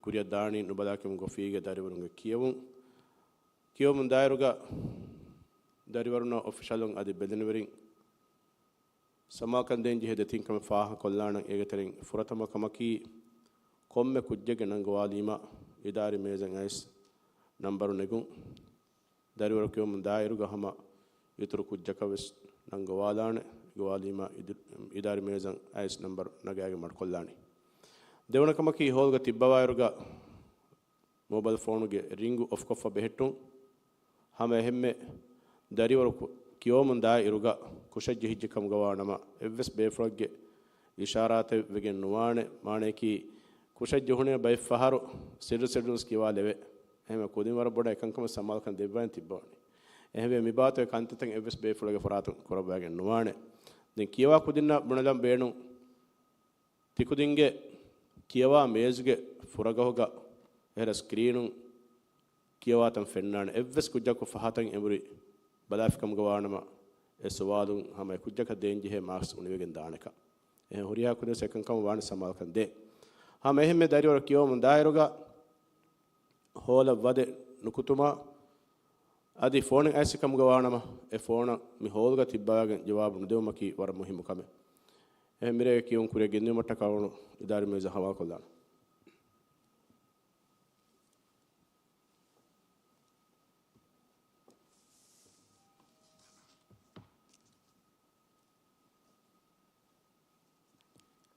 kuriya daani nubadakim gofiige dariwarunge kiyawun dairuga dariwaruna officialun adi bedenwerin samakan denji hede tinkam faaha kollanan egeterin furatama kamaki komme kujjege nangwalima idari mezen ais nambaru negun dariwaru kiyawun dairuga hama yuturu kujjakaves nangwalane gwalima idari mezan ais number nagage madkollani devona kamaki holga tibbawairuga mobile phone ge ringu of koffa behetun hama ehemme dariwaru kiyomun da iruga kushajje hijjekam gawanama evves befrogge isharate wegen nuwane mane ki kushajje hune bay faharu sedus kiwa leve ehme kodin war boda ekankam samal kan debban tibbawani ehme mibato kantaten evves befroge faratun korabagen nuwane den kiyawa kudinna bunalam beenu tikudinge kiyawa mezuge furagahoga era screenun kiyawa tan fennana evves kujjakko fahatan emuri balafikam gawanama e sawalun hama kujjaka denji he marks uniwegen daaneka e horiya kude sekankam waani samal kan de hama ehme dariwar kiyawum dairuga hola wade nukutuma adi phone aisikam gawanama e phone mi holga tibbagen jawabu nudewmaki war muhimu kame e mire kiyun kure gennu matta kawunu idari meza hawa kollan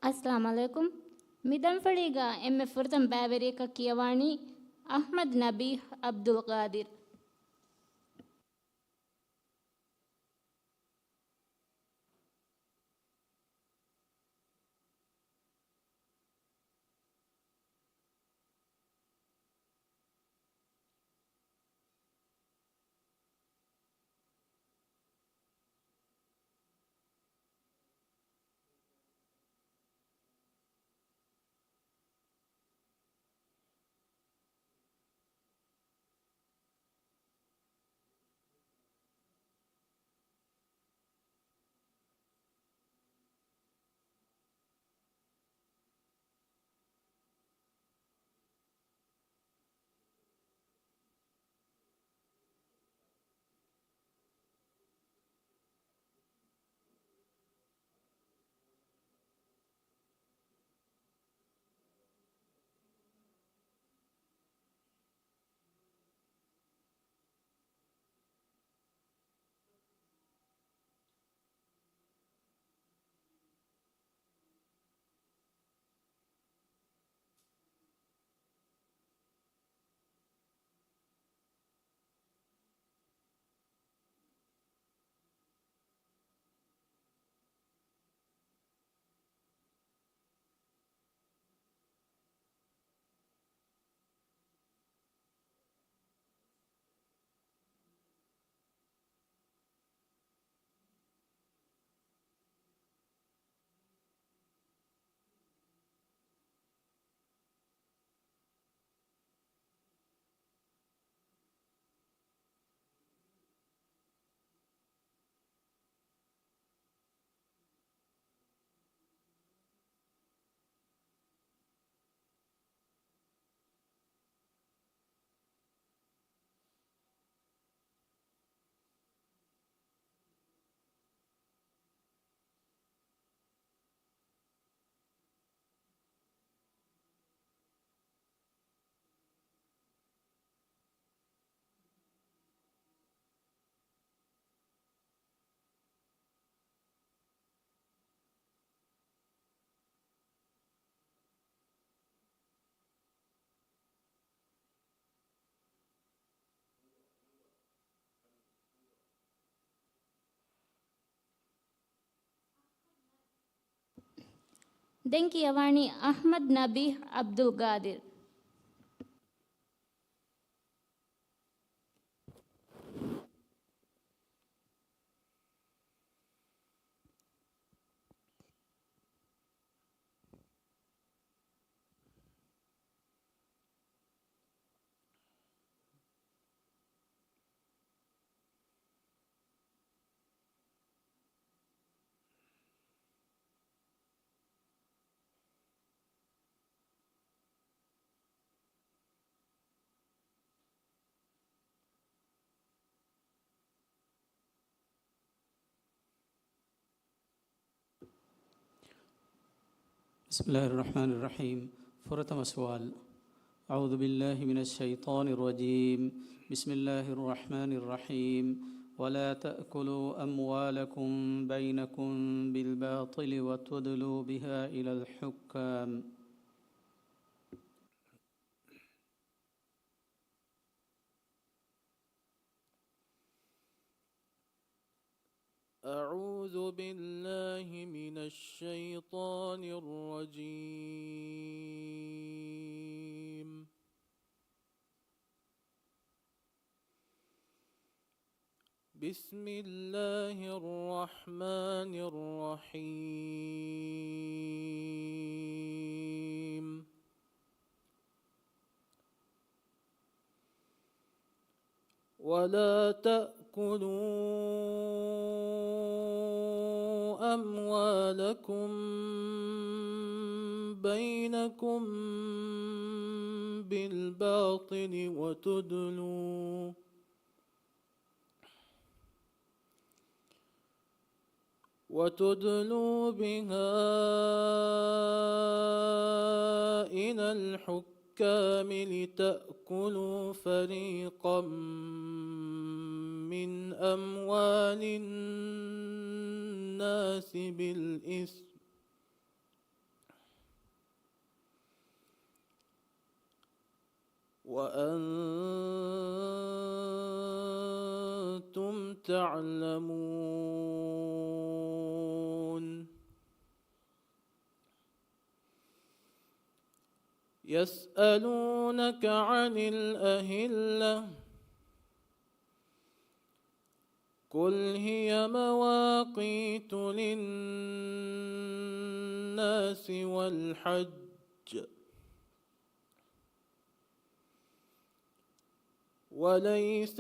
Assalamu alaikum. Midan fadiga emme furtan baverika kiyawani Ahmad Nabih Abdul Qadir. Den kiyawani Ahmad Nabih Abdul Qadir. بسم الله الرحمن الرحيم. فرتم سؤال. أعوذ بالله من الشيطان الرجيم. بسم الله الرحمن الرحيم. ولا تأكلوا أموالكم بينكم بالباطل وتدلوا بها إلى الحكام. أعوذ بالله من الشيطان الرجيم. بسم الله الرحمن الرحيم. ولا تأكلوا أموالكم بينكم بالباطل وتدلوا بها إلى الحكام لتأكلوا فريقا من أموال الناس بالإثم وأنتم تعلمون. يسألونك عن الأهلة قل هي مواقيت للناس والحج وليس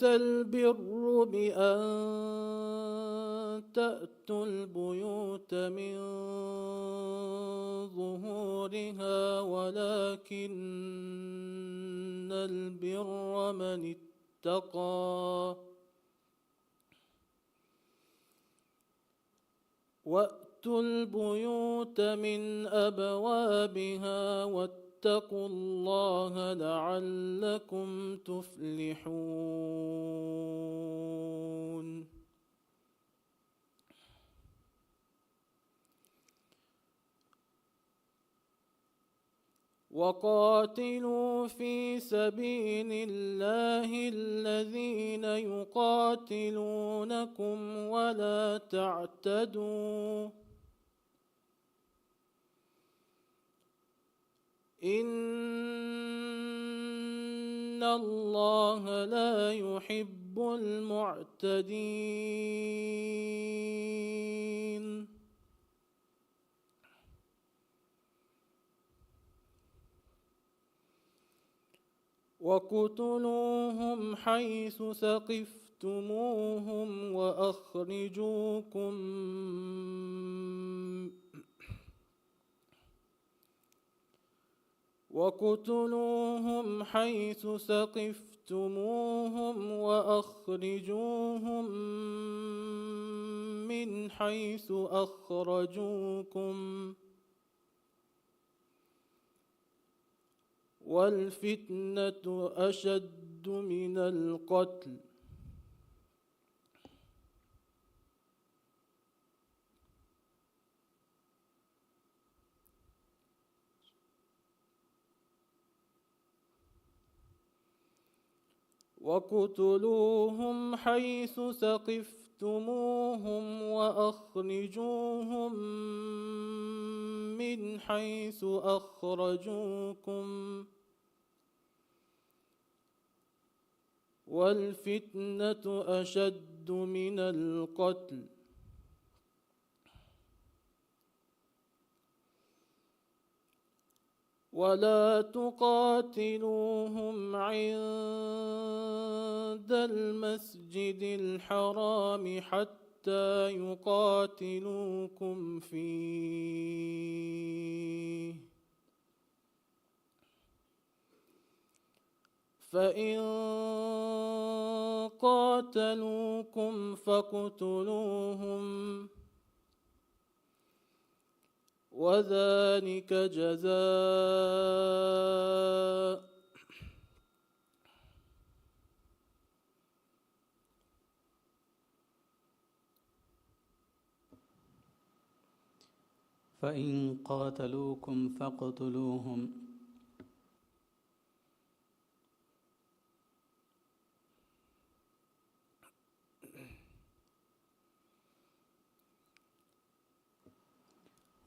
البر بأن تأتوا البيوت من ظهورها ولكن البر من اتقى. وأتوا البيوت من أبوابها واتقوا الله لعلكم تفلحون. وقاتلوا في سبيل الله الذين يقاتلونكم ولا تعتدوا إن الله لا يحب المعتدين. وقتلوهم حيث ثقفتموهم وأخرجوهم من حيث أخرجوكم والفتنة أشد من القتل وقتلوهم حيث ثقفتموهم وأخرجوهم من حيث أخرجوكم والفتنة أشد من القتل ولا تقاتلوهم عند المسجد الحرام حتى يقاتلوكم فيه فإن قاتلوكم فاقتلوهم وذلك جزاء فإن قاتلوكم فاقتلوهم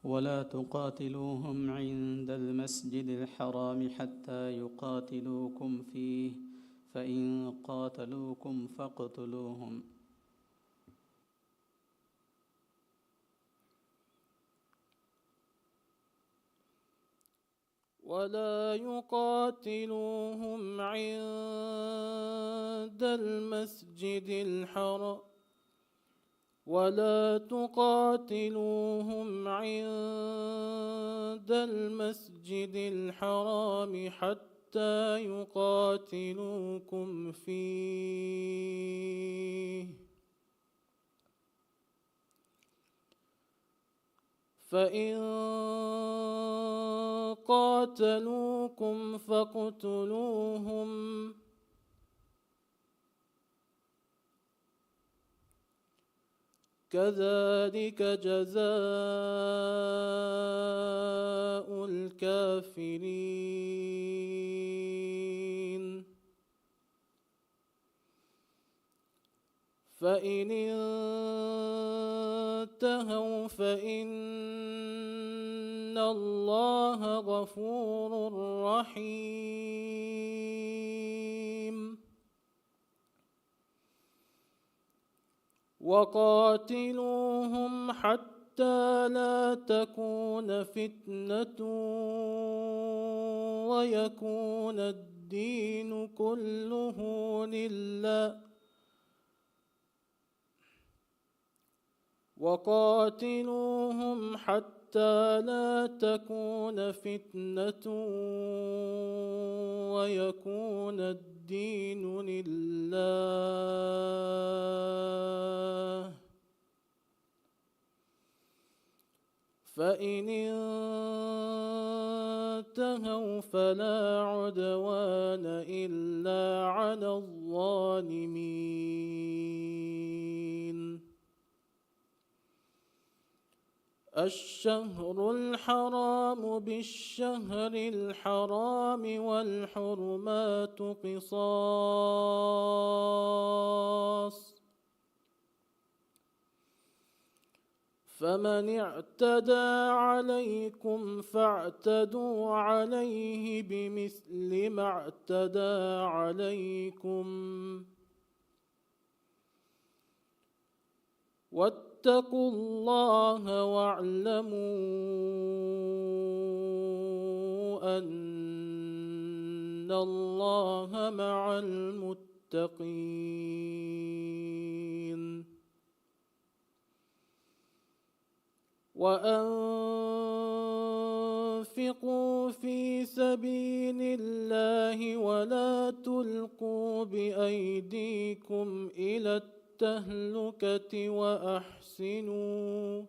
ولا تقاتلوهم عند المسجد الحرام حتى يقاتلوكم فيه فإن قاتلوكم فاقتلوهم ولا يقاتلوهم عند المسجد الحرام ولا تقاتلوهم عند المسجد الحرام حتى يقاتلوكم فيه فإن قاتلوكم فاقتلوهم كذلك جزاء الكافرين فإن انتهوا فإن الله غفور رحيم وقاتلوهم حتى لا تكون فتنة ويكون الدين كله لله وقاتلوهم حتى لا تكون فتنة ويكون الدين لله فإن انتهوا فلا عدوان إلا على الظالمين الشهر الحرام بالشهر الحرام والحرمات قصاص فمن اعتدى عليكم فاعتدوا عليه بمثل ما اعتدى عليكم واتقوا الله واعلموا أن الله مع المتقين وأنفقوا في سبيل الله ولا تلقوا بأيديكم إلى التهلكة وأحسنوا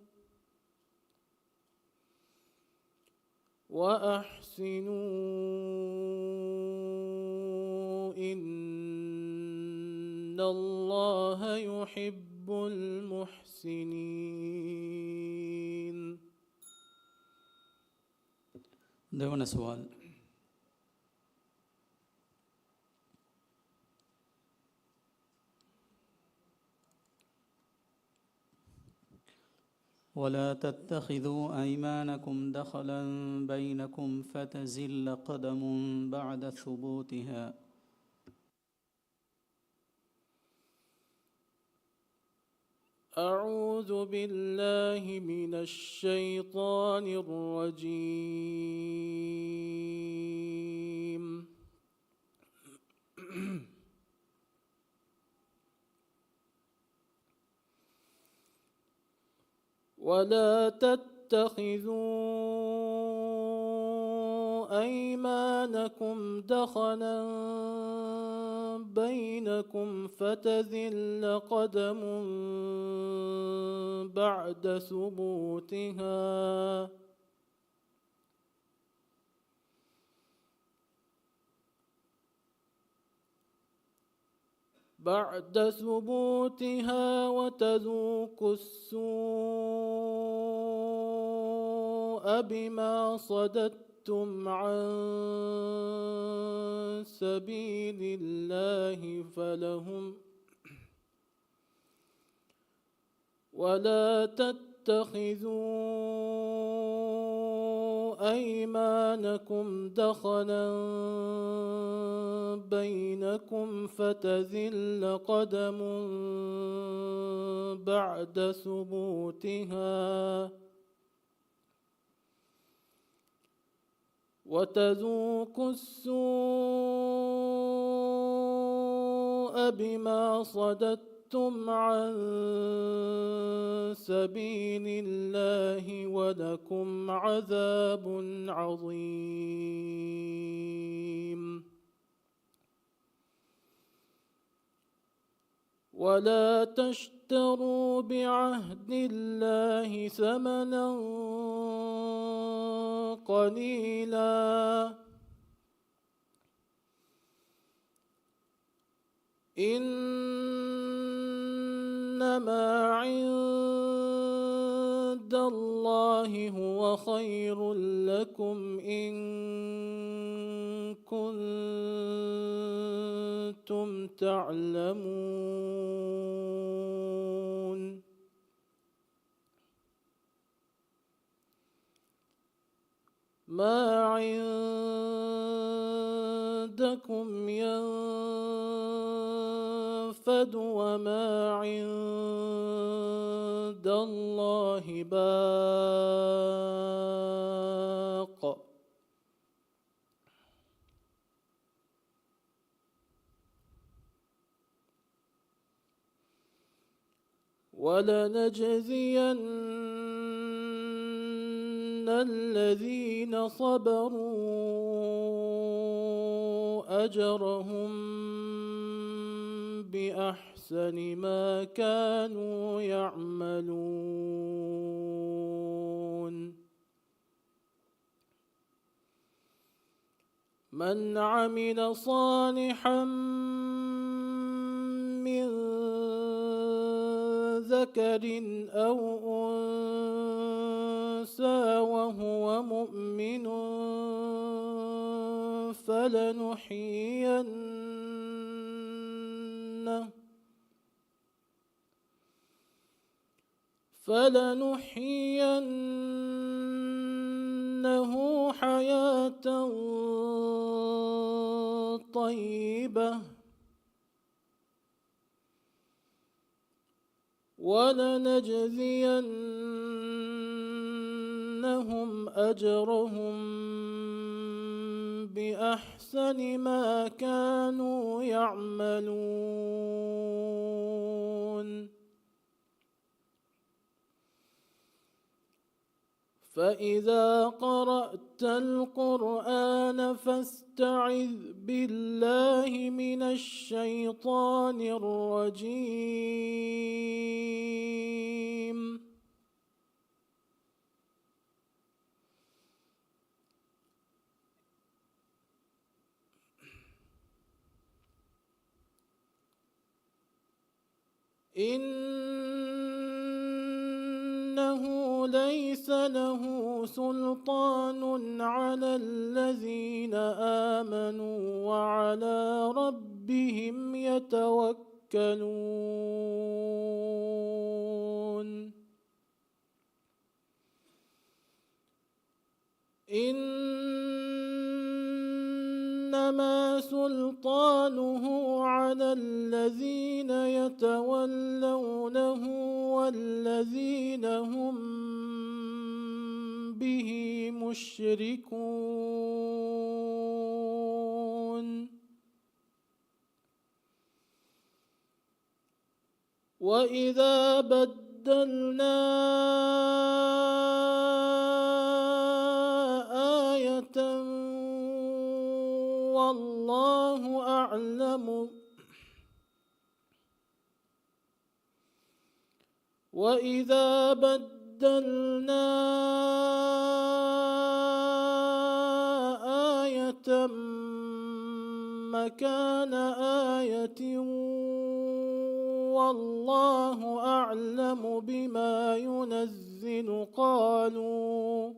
إن الله يحب المحسنين. دونا سؤال. ولا تتخذوا أيمانكم دخلا بينكم فتزل قدم بعد ثبوتها. أعوذ بالله من الشيطان الرجيم. ولا تتخذوا أيمانكم دخلا بينكم فتزل قدم بعد ثبوتها وتذوقوا السوء بما صددتم عن سبيل الله ولا تتخذوا أيمانكم دخلا بينكم فتزل قدم بعد ثبوتها وتذوقوا السوء بما صددتم عن سبيل الله ولكم عذاب عظيم ولا تشتروا بعهد الله ثمنا قليلا إنما عند الله هو خير لكم إن كنتم تعلمون ما عندكم ينفد وما عند الله باق ولنجزين الذين صبروا أجرهم بأحسن ما كانوا يعملون من عمل صالحا من ذكر أو أنثى وهو مؤمن فلنحيينه حياة طيبة ولنجزينهم أجرهم بأحسن ما كانوا يعملون فإذا قرأت القرآن فاستعذ بالله من الشيطان الرجيم إنه ليس له سلطان على الذين آمنوا وعلى ربهم يتوكلون إنما سلطانه على الذين يتولونه والذين هم به مشركون وإذا بدلنا آية وإذا بدلنا آية مكان آية والله أعلم بما ينزل قالوا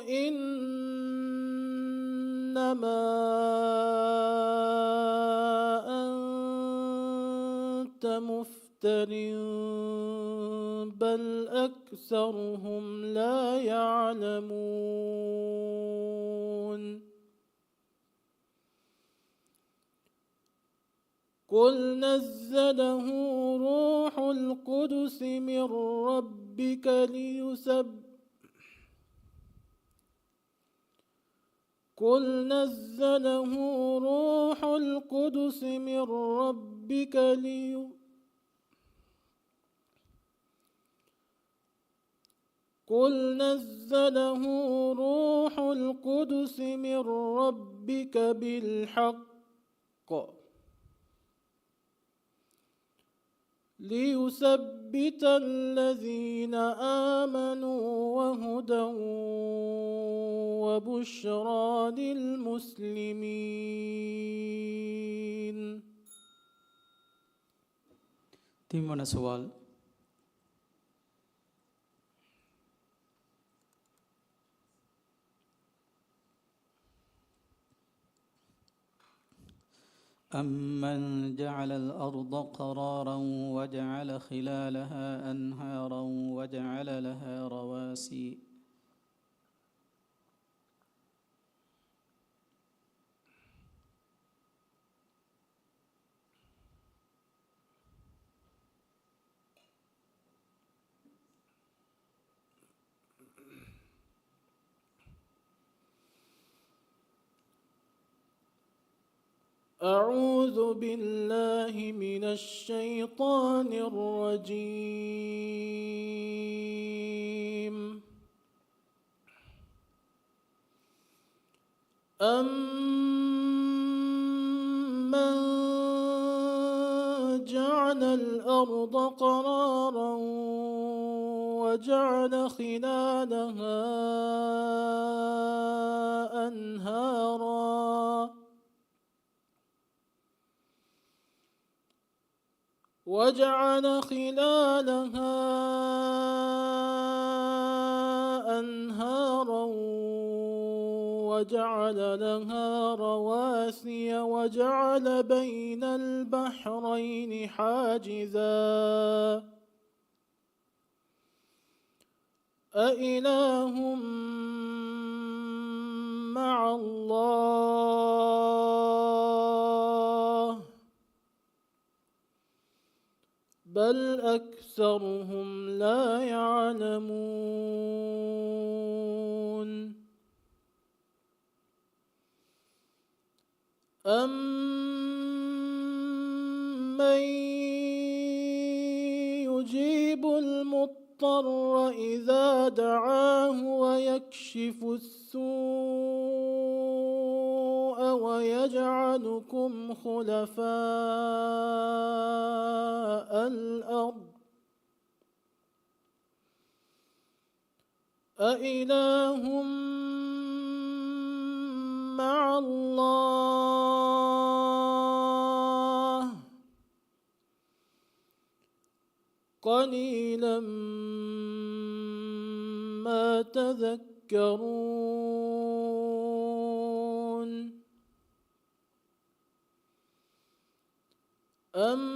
إنما أنت مفتر بل أكثرهم لا يعلمون قل نزله روح القدس من ربك بالحق ليثبت الذين آمنوا وهدى وبشرى للمسلمين. تيمون سوال. أمن جعل الأرض قرارا وجعل خلالها أنهارا وجعل لها رواسي أعوذ بالله من الشيطان الرجيم. أمن جعل الأرض قرارا وجعل خلالها أنهارا وجعل لها رواسي وجعل بين البحرين حاجزا أإله مع الله بل أكثرهم لا يعلمون. أمن يجيب المضطر إذا دعاه ويكشف السوء ويجعلكم خلفاء الأرض أإله مع الله قليلا ما تذكرون. أمن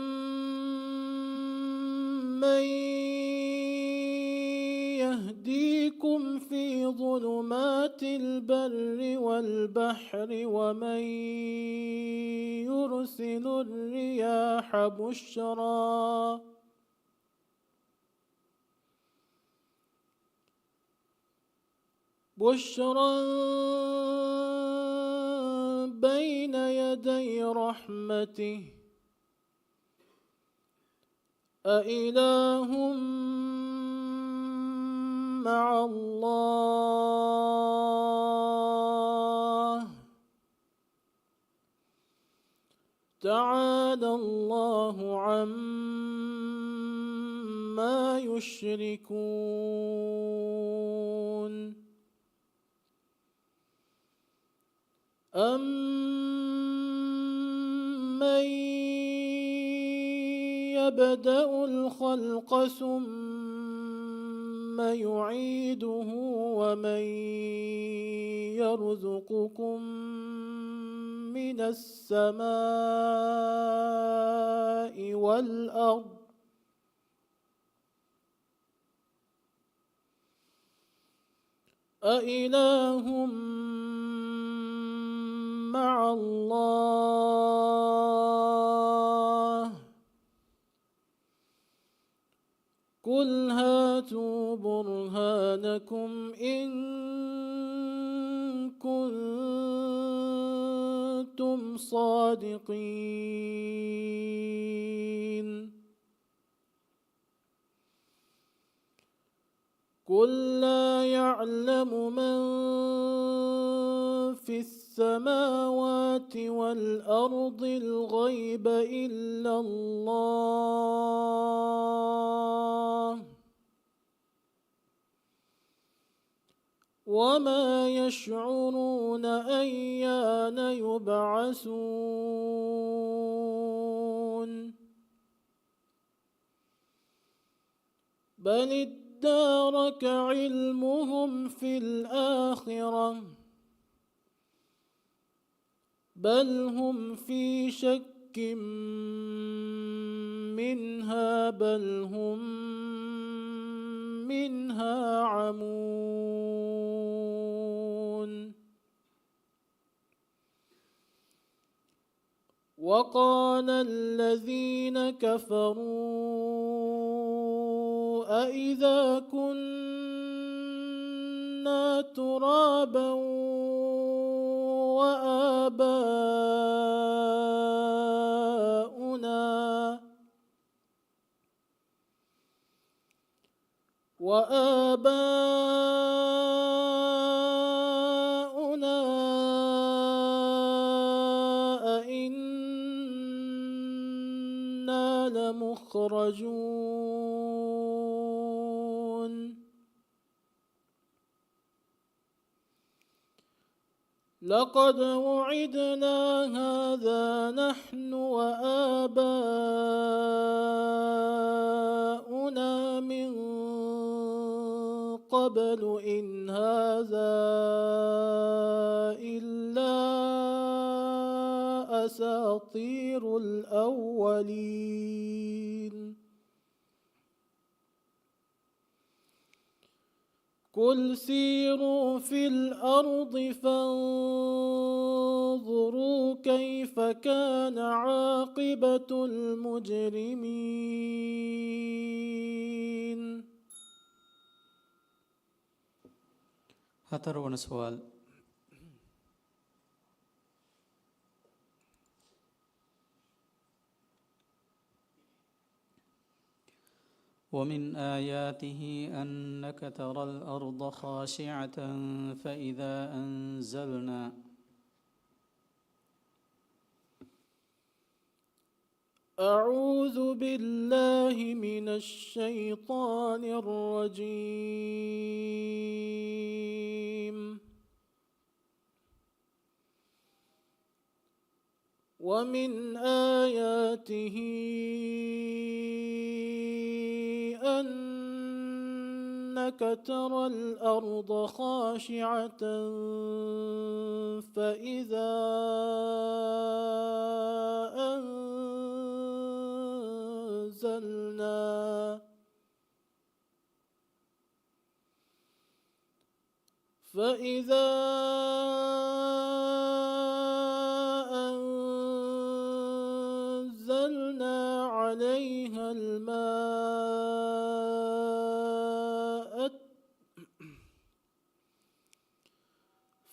يهديكم في ظلمات البر والبحر ومن يرسل الرياح بشرا بين يدي رحمته أإله مع الله. تعالى الله عما يشركون. أَمَّن يَبْدَأُ الْخَلْقَ ثُمَّ يُعِيدُهُ وَمَن يَرْزُقُكُم مِّنَ السَّمَاءِ وَالْأَرْضِ أَإِلَٰهٌ مع الله. قل هاتوا برهانكم إن كنتم صادقين. قل لا يعلم من في السماوات والأرض الغيب إلا الله وما يشعرون أيان يبعثون. بل ادارك علمهم في الآخرة بل هم في شك منها بل هم منها عمون. وقال الذين كفروا أإذا كنا ترابا وآباؤنا أئنا لمخرجون. لقد وعدنا هذا نحن وآباؤنا من قبل إن هذا إلا أساطير الأولين. قل سيروا في الأرض فانظروا كيف كان عاقبة المجرمين. 14 වන සුවල්. ومن آياته أنك ترى الأرض خاشعة فإذا أنزلنا أعوذ بالله من الشيطان الرجيم. ومن آياته أنك ترى الأرض خاشعة فإذا أنزلنا عليها الماء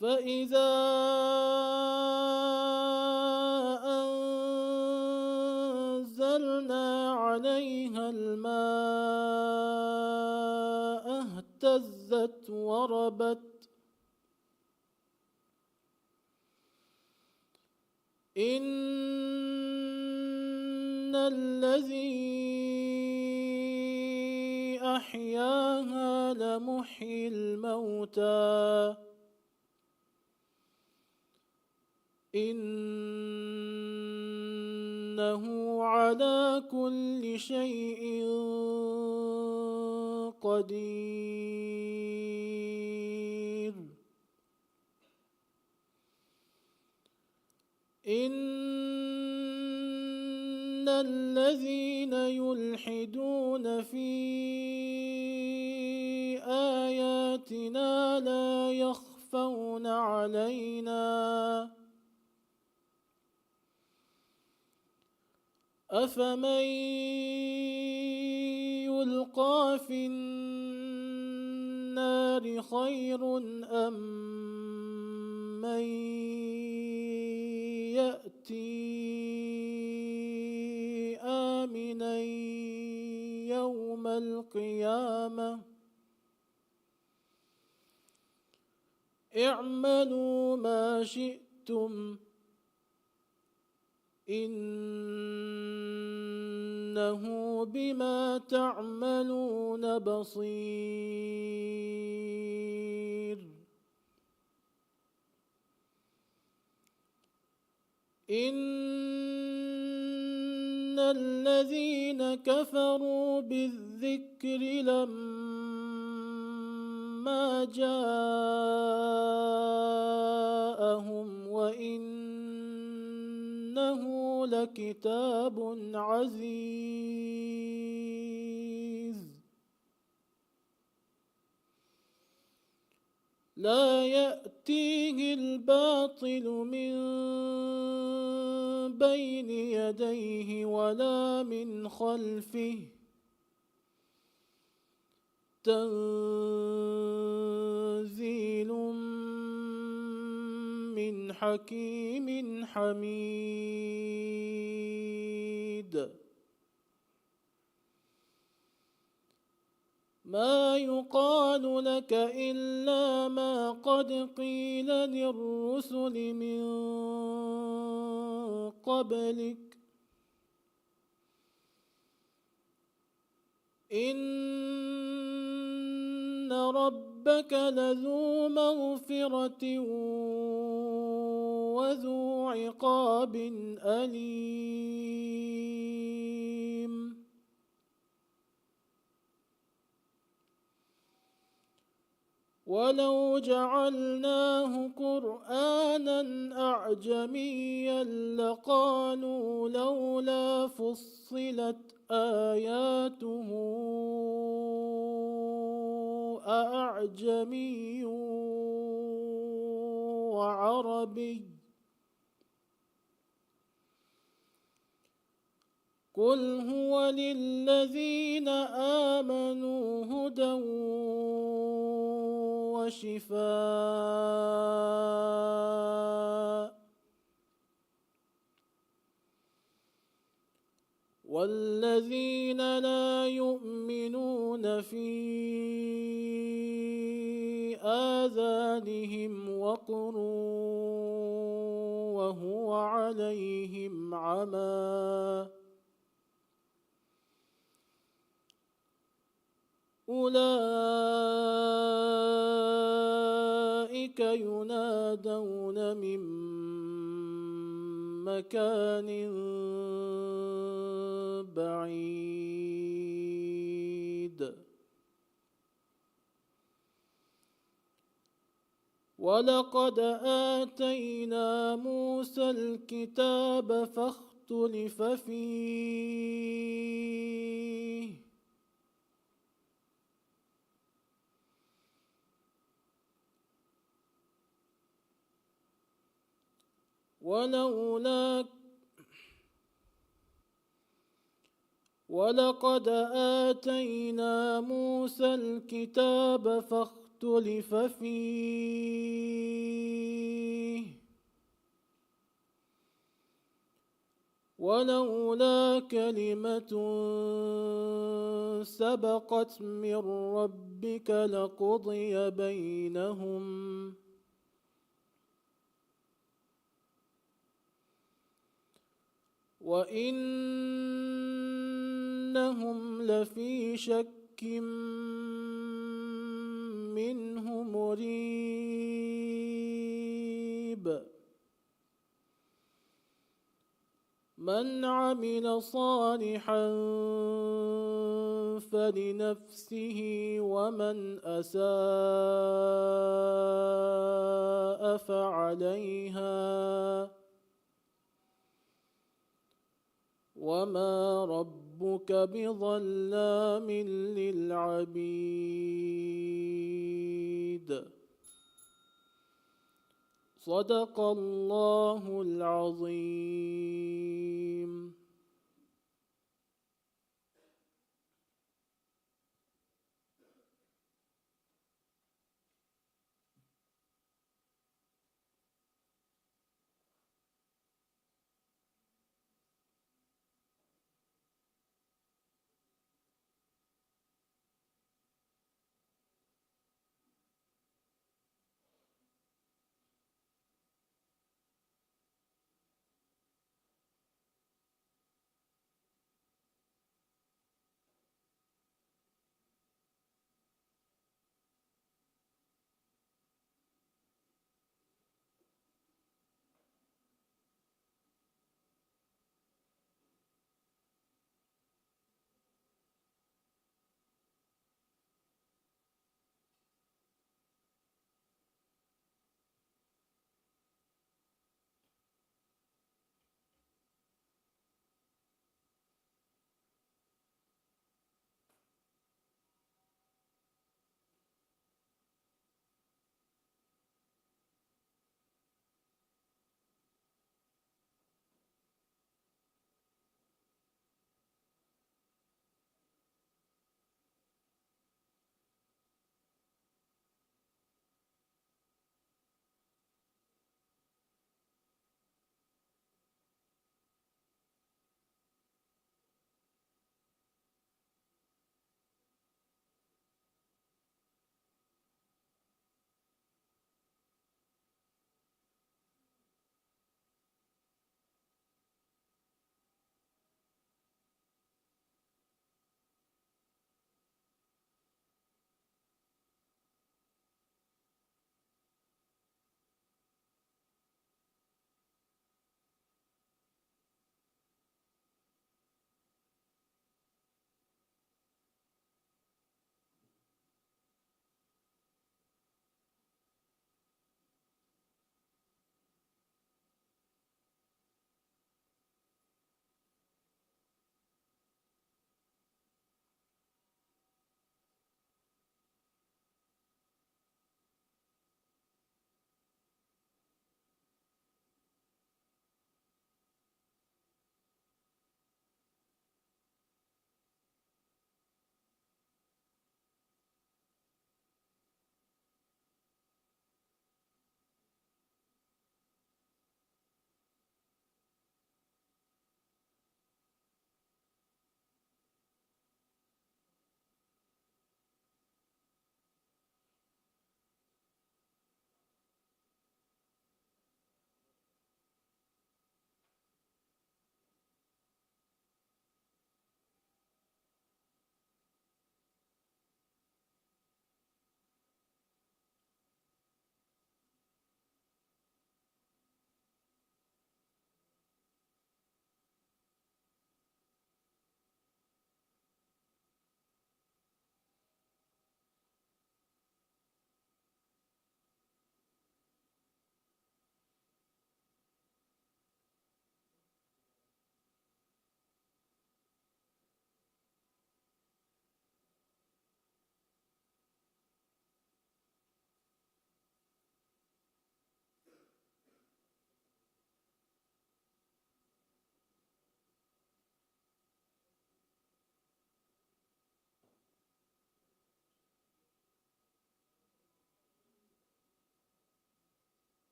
فإذا أنزلنا عليها الماء اهتزت شبت وربت إن الذي أحياها لمحيي الموتى إنه على كل شيء قدير إن الذين يلحدون في آياتنا لا يخفون علينا أفمن يلقى في النار خير أم من يأتي آمنا يوم القيامة اعملوا ما شئتم إنه بما تعملون بصير إن الذين كفروا بالذكر لما جاءهم وإنه لكتاب عزيز لا يأتيه الباطل من بين يديه ولا من خلفه تنزيل من حكيم حميد ما يقال لك إلا ما قد قيل للرسل من قبلك إن ربك لذو مغفرة وذو عقاب أليم ولو جعلناه قرآنا أعجميا لقالوا لولا فصلت آياته أأعجمي وعربي قل هو للذين آمنوا هدى وشفاء والذين لا يؤمنون في آذانهم وقر وهو عليهم عمى أولئك ينادون من مكان بعيد ولقد آتينا موسى الكتاب فاختلف فيه ولقد آتينا موسى الكتاب فاختلف فيه ولولا كلمة سبقت من ربك لقضي بينهم وإنهم لفي شك منه مريب من عمل صالحا فلنفسه ومن أساء فعليها وما ربك بظلام للعبيد صدق الله العظيم.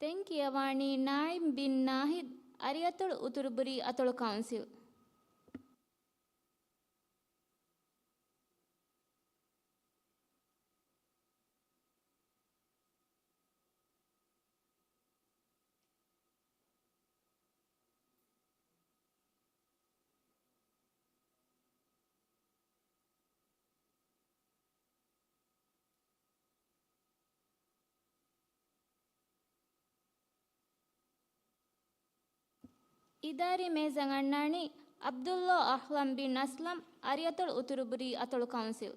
ತೆಂ ಕಿಯವಾಣಿ ನಾಯಿಮ್ ಬಿನ್ ನಾಹಿದ್ ಅರಿಯತೊಳು ಉತುರುಬುರಿ ಅತೊಳು ಕೌನ್ಸಿಲ್. ಇದಾರಿ ಮೇಜಂಗ್ ಅಣ್ಣಾಣಿ ಅಬ್ದುಲ್ಲಾ ಅಹ್ಲಂ ಬಿನ್ ಅಸ್ಲಂ ಅರಿಯತೊಳು ಉತುರುಬುರಿ ಅತೊಳು ಕೌನ್ಸಿಲ್.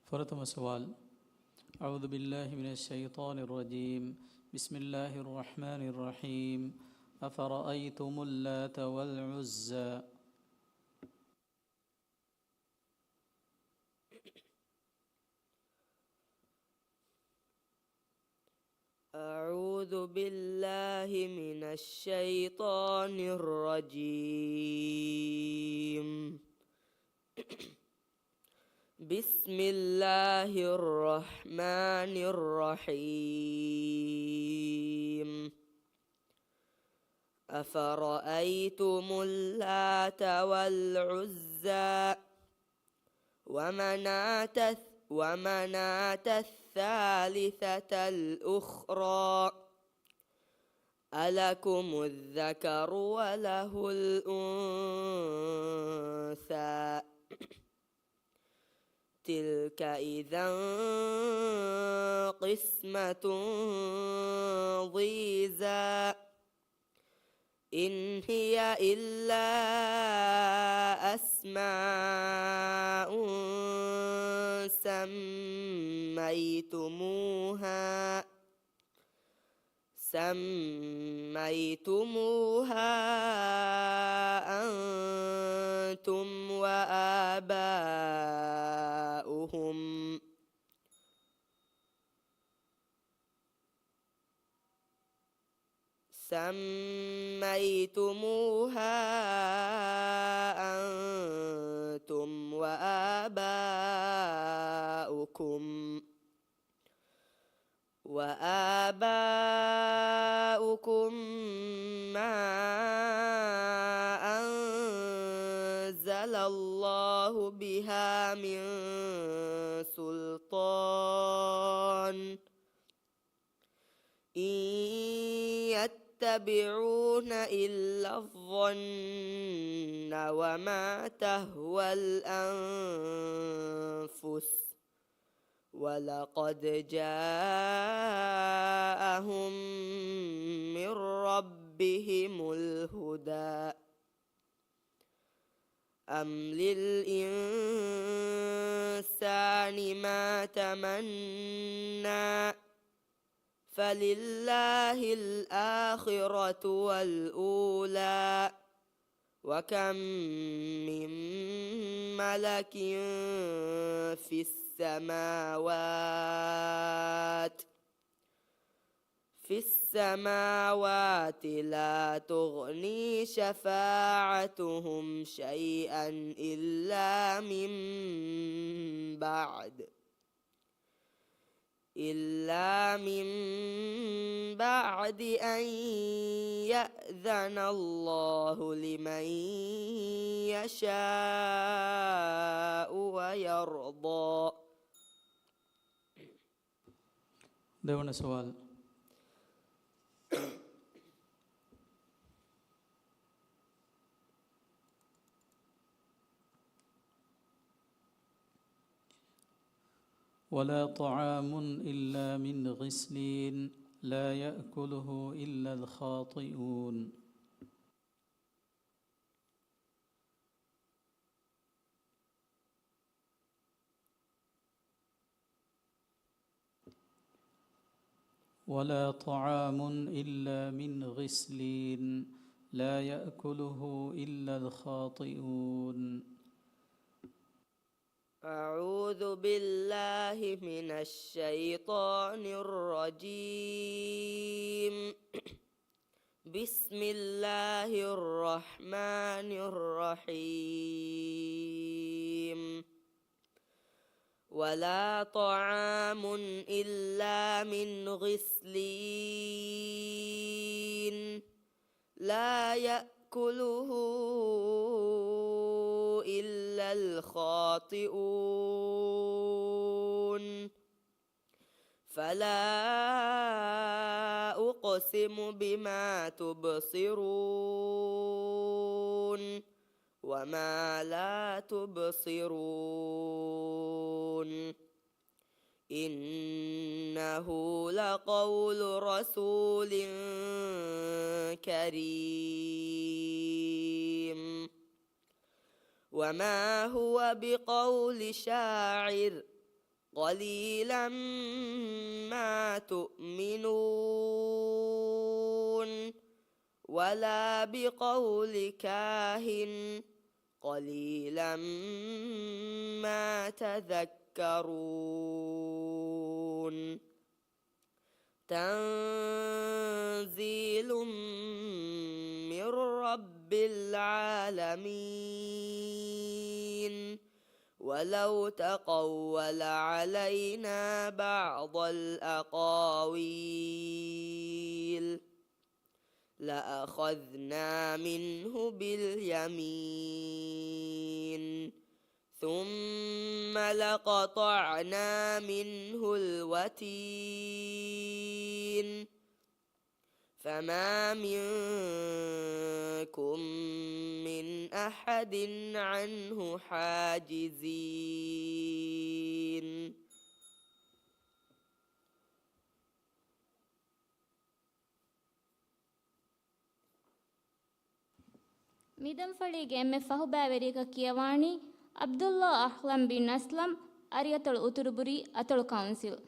فرتم سوال. أعوذ بالله من الشيطان الرجيم. بسم الله الرحمن الرحيم. أفرأيتم اللات والعزى. أعوذ بالله من الشيطان الرجيم. بسم الله الرحمن الرحيم. أفرأيتم اللات والعزى ومناة الثالثة الأخرى ألكم الذكر وله الأنثى تلك إذا قسمة ضيزى إن هي إلا أسماء سميتموها أنتم وآباؤكم وآباؤكم ما أنزل الله بها من سلطان إن يتبعون إلا الظن وما تهوى الأنفس ولقد جاءهم من ربهم الهدى أم للإنسان ما تمنى فلله الآخرة والأولى وكم من ملك في السماوات لا تغني شفاعتهم شيئا إلا من بعد أن يأذن الله لمن يشاء ويرضى. देवण सवाल. ولا طعام إلا من غسلين لا يأكله إلا الخاطئون. ولا طعام إلا من غسلين لا يأكله إلا الخاطئون. أعوذ بالله من الشيطان الرجيم. بسم الله الرحمن الرحيم. ولا طعام إلا من غسلين لا يأكله إلا الخاطئون. فلا أقسم بما تبصرون وما لا تبصرون. إنه لقول رسول كريم وما هو بقول شاعر قليلا ما تؤمنون ولا بقول كاهن قليلا ما تذكرون. تنزيل من رب العالمين. ولو تقول علينا بعض الأقاويل لأخذنا منه باليمين ثم لقطعنا منه الوتين. فما منكم من أحد عنه حاجزين. ಮಿದಂ ಫಳಿಗೆ ಎಮ್ಮೆ ಫಹು ಬ್ಯಾವೆರಿಗ ಕಿಯವಾಣಿ ಅಬ್ದುಲ್ಲಾ ಅಹ್ಲಂ ಬಿನ್ ಅಸ್ಲಂ ಅರಿಯತಳು ಉತುರುಬುರಿ ಅತಳು ಕೌನ್ಸಿಲ್.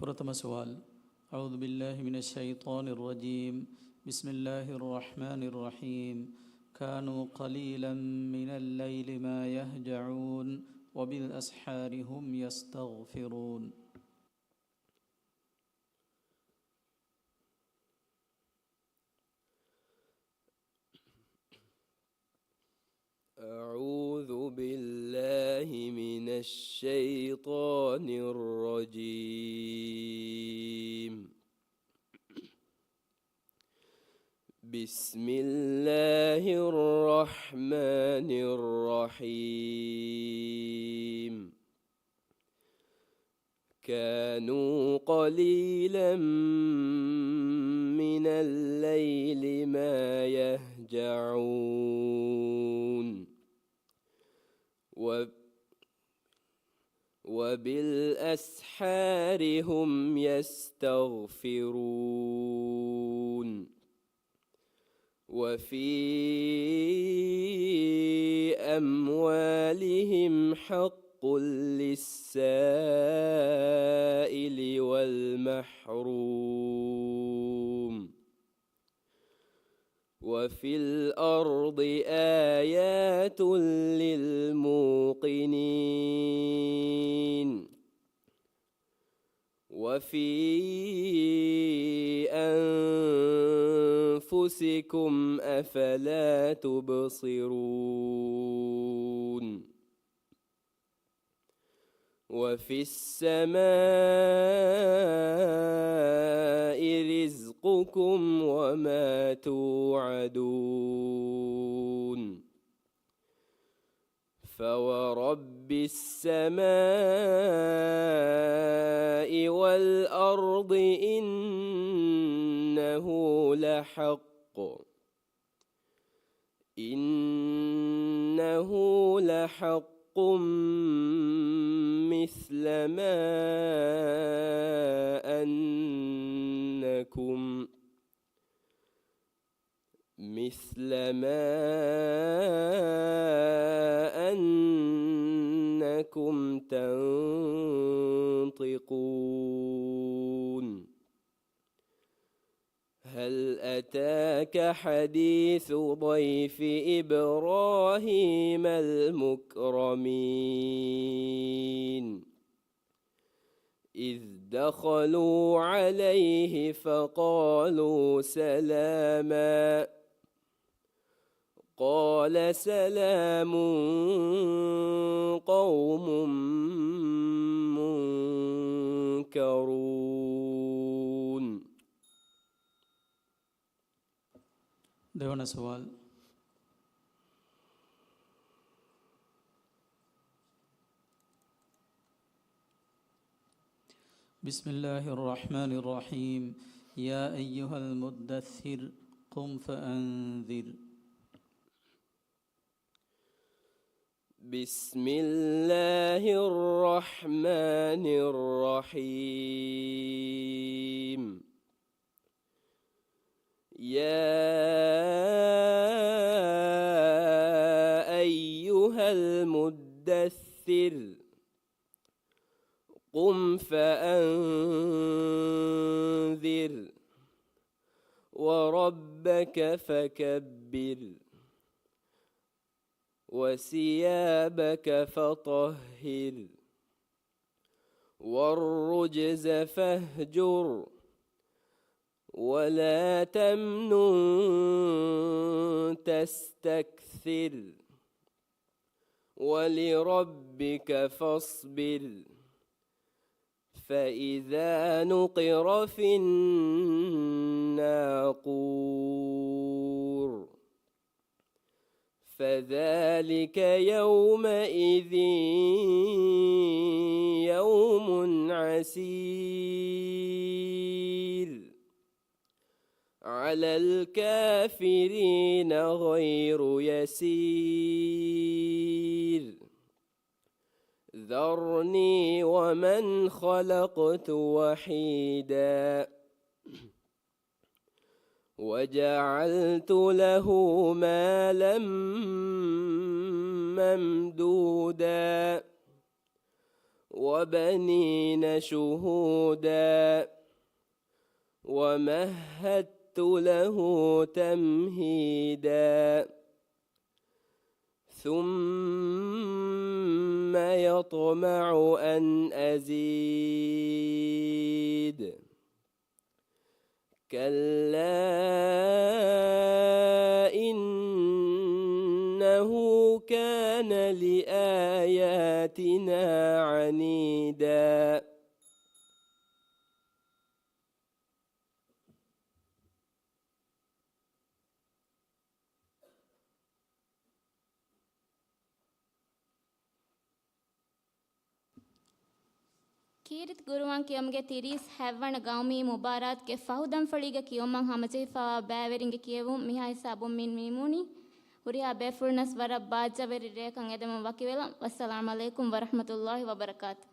فرتم سؤال. أعوذ بالله من الشيطان الرجيم. بسم الله الرحمن الرحيم. كانوا قليلا من الليل ما يهجعون وبالأسحار هم يستغفرون. أعوذ بالله من الشيطان الرجيم. بسم الله الرحمن الرحيم. كانوا قليلا من الليل ما يهجعون وبالأسحار هم يستغفرون. وفي أموالهم حق للسائل والمحروم. وفي الأرض آيات للموقنين. وفي أنفسكم أفلا تبصرون. وفي السماء رزقكم وما توعدون. فورب السماء والأرض إنه لحق مثل ما أنكم تنطقون هل أتاك حديث ضيف إبراهيم المكرمين إذ دخلوا عليه فقالوا سلاما قال سلام قوم منكرون. देवना सवाल بسم الله الرحمن الرحيم يا أيها المدثر قم فأنذر. بسم الله الرحمن الرحيم يا أيها المدثر قم فأنذر وربك فكبر وثيابك فطهر والرجز فاهجر ولا تمنن تستكثر ولربك فاصبر فإذا نقر في الناقور فذلك يومئذ يوم عسير على الكافرين غير يسير ذرني ومن خلقت وحيدا وجعلت له مالا ممدودا وبنين شهودا ومهدت له تمهيدا ثم يطمع أن أزيد كلا إنه كان لآياتنا عنيدا. ಕೀರಿತ್ ಗುರುವಾನ್ ಕಿಯಮ್ಗೆ ತಿರೀಸ್ ಹೆವ್ವಣ ಗೌಮಿ ಮುಬಾರಾತ್ ಗೆ ಫಹುದಂ ಫಳಿಗೆ ಕಿಯೊಮ್ಮಂ ಹಮಚೆಫಾ ಬ್ಯಾವೆರಿಂಗೆ ಕಿಯವು ಮಿಹಾ ಹಿಸಾಬುಂ ಮಿನ್ ಮೀಮೂನಿ ಹುರಿಯಾ ಬೇಫುರ್ನಸ್ ವರ ಬಾಜವೆರಿ ರೇಕಂ ಎದಮ ವಕಿವೆಲ ವಸ್ಸಲಾಮು ಅಲೈಕುಂ ವರಹಮತುಲ್ಲಾಹಿ ವಬರಕಾತು.